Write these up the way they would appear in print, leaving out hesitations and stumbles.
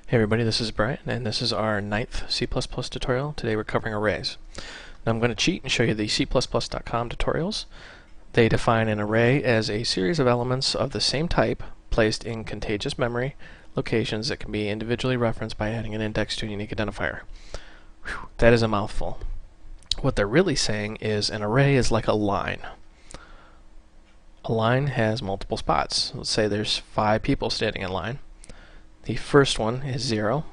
Hey everybody, this is Brian, and this is our 9th C++ tutorial. Today we're covering arrays. Now I'm going to cheat and show you the C++.com tutorials. They define an array as a series of elements of the same type placed in contiguous memory locations that can be individually referenced by adding an index to a unique identifier. Whew, that is a mouthful. What they're really saying is an array is like a line. A line has multiple spots. Let's say there's 5 people standing in line. The first one is 0.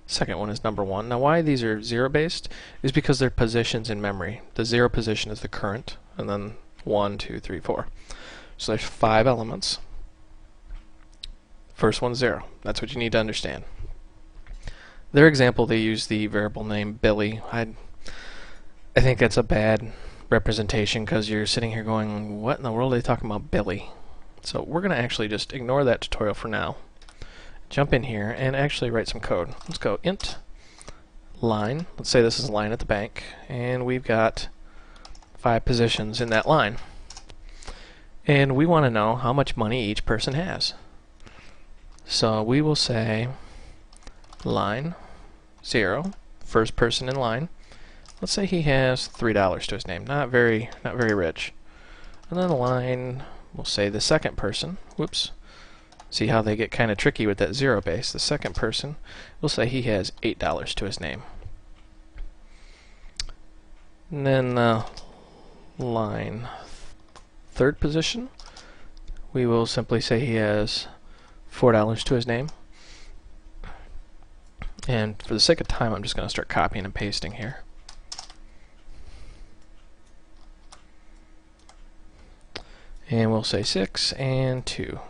Second one is number 1. Now why these are 0 based is because they're positions in memory. The 0 position is the current, and then 1, 2, 3, 4. So there's 5 elements. First one's 0. That's what you need to understand. Their example, they use the variable name Billy. I think that's a bad representation because you're sitting here going, what in the world are they talking about Billy? So we're going to actually just ignore that tutorial for now. Jump in here and actually write some code. Let's go int line. Let's say this is a line at the bank, and we've got 5 positions in that line. And we want to know how much money each person has. So we will say line 0, first person in line. Let's say he has $3 to his name. Not very rich. And then line, we'll say the second person. Whoops. See how they get kind of tricky with that 0 base. The second person, we'll say he has $8 to his name. And then line third position, we will simply say he has $4 to his name. And for the sake of time, I'm just going to start copying and pasting here. And we'll say 6 and 2.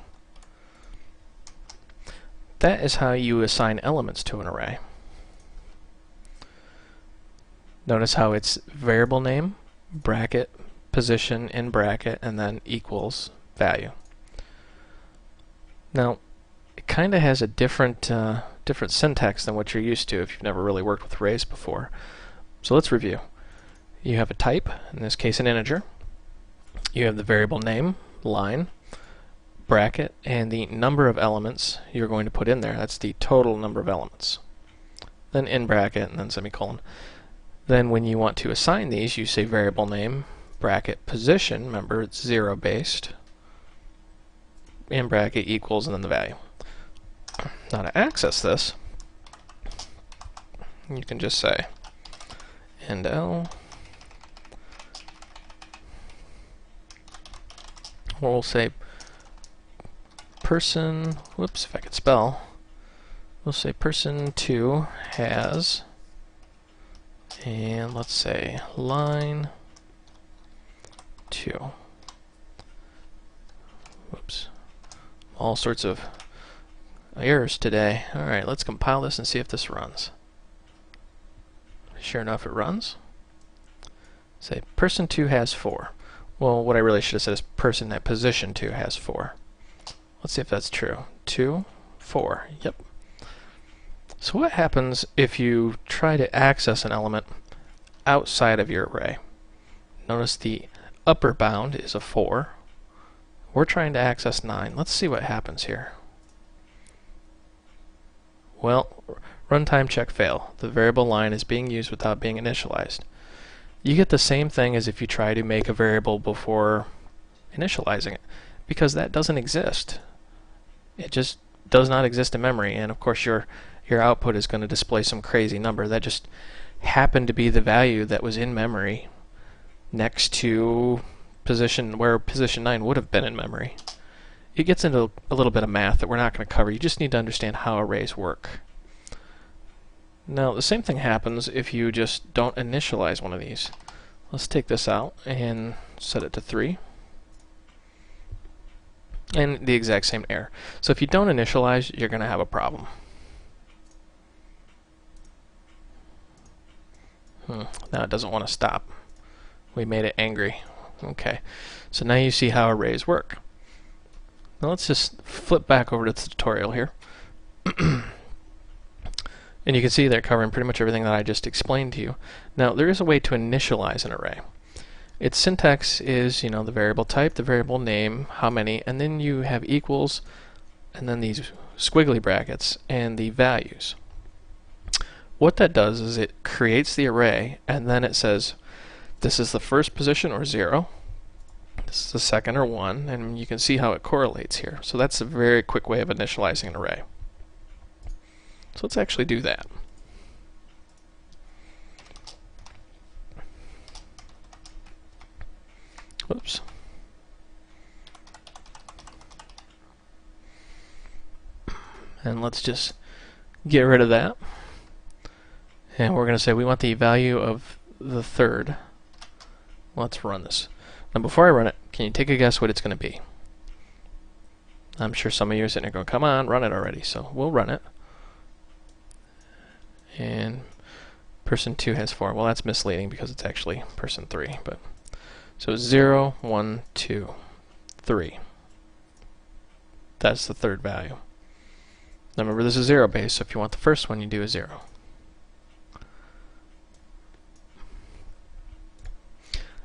That is how you assign elements to an array. Notice how it's variable name, bracket, position in bracket, and then equals value. Now, it kind of has a different syntax than what you're used to if you've never really worked with arrays before. So let's review. You have a type, in this case an integer. You have the variable name, line, bracket, and the number of elements you're going to put in there. That's the total number of elements. Then in bracket, and then semicolon. Then when you want to assign these, you say variable name, bracket, position, remember it's 0 based, in bracket equals, and then the value. Now to access this, you can just say end L, or we'll say person, whoops, if I could spell, we'll say person 2 has, and let's say line 2. Whoops. All sorts of errors today. Alright, let's compile this and see if this runs. Sure enough, it runs. Say person 2 has 4. Well, what I really should have said is person at position 2 has 4. Let's see if that's true. 2, 4. Yep. So what happens if you try to access an element outside of your array? Notice the upper bound is a 4. We're trying to access 9. Let's see what happens here. Well, runtime check fail. The variable line is being used without being initialized. You get the same thing as if you try to make a variable before initializing it, because that doesn't exist. It just does not exist in memory, and of course your output is going to display some crazy number that just happened to be the value that was in memory next to position where position 9 would have been in memory. It gets into a little bit of math that we're not going to cover. You just need to understand how arrays work. Now the same thing happens if you just don't initialize one of these. Let's take this out and set it to 3. And the exact same error. So if you don't initialize, you're going to have a problem. Now it doesn't want to stop. We made it angry. Okay. So now you see how arrays work. Now let's just flip back over to the tutorial here. And you can see they're covering pretty much everything that I just explained to you. Now there is a way to initialize an array. Its syntax is, the variable type, the variable name, how many, and then you have equals, and then these squiggly brackets, and the values. What that does is it creates the array, and then it says this is the first position or 0, this is the second or 1, and you can see how it correlates here. So that's a very quick way of initializing an array. So let's actually do that. Whoops. And let's just get rid of that. And we're going to say we want the value of the third. Let's run this. Now before I run it, can you take a guess what it's going to be? I'm sure some of you are sitting there going, come on, run it already. So we'll run it. And person 2 has 4. Well, that's misleading because it's actually person 3. But so 0, 1, 2, 3. That's the third value. Now remember, this is 0 base, so if you want the first one, you do a 0.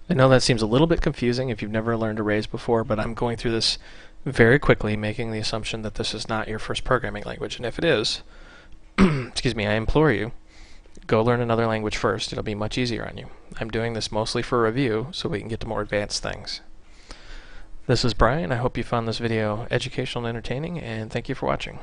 I know that seems a little bit confusing if you've never learned arrays before, but I'm going through this very quickly, making the assumption that this is not your first programming language. And if it is, excuse me, I implore you, go learn another language first. It'll be much easier on you. I'm doing this mostly for review so we can get to more advanced things. This is Brian. I hope you found this video educational and entertaining, and thank you for watching.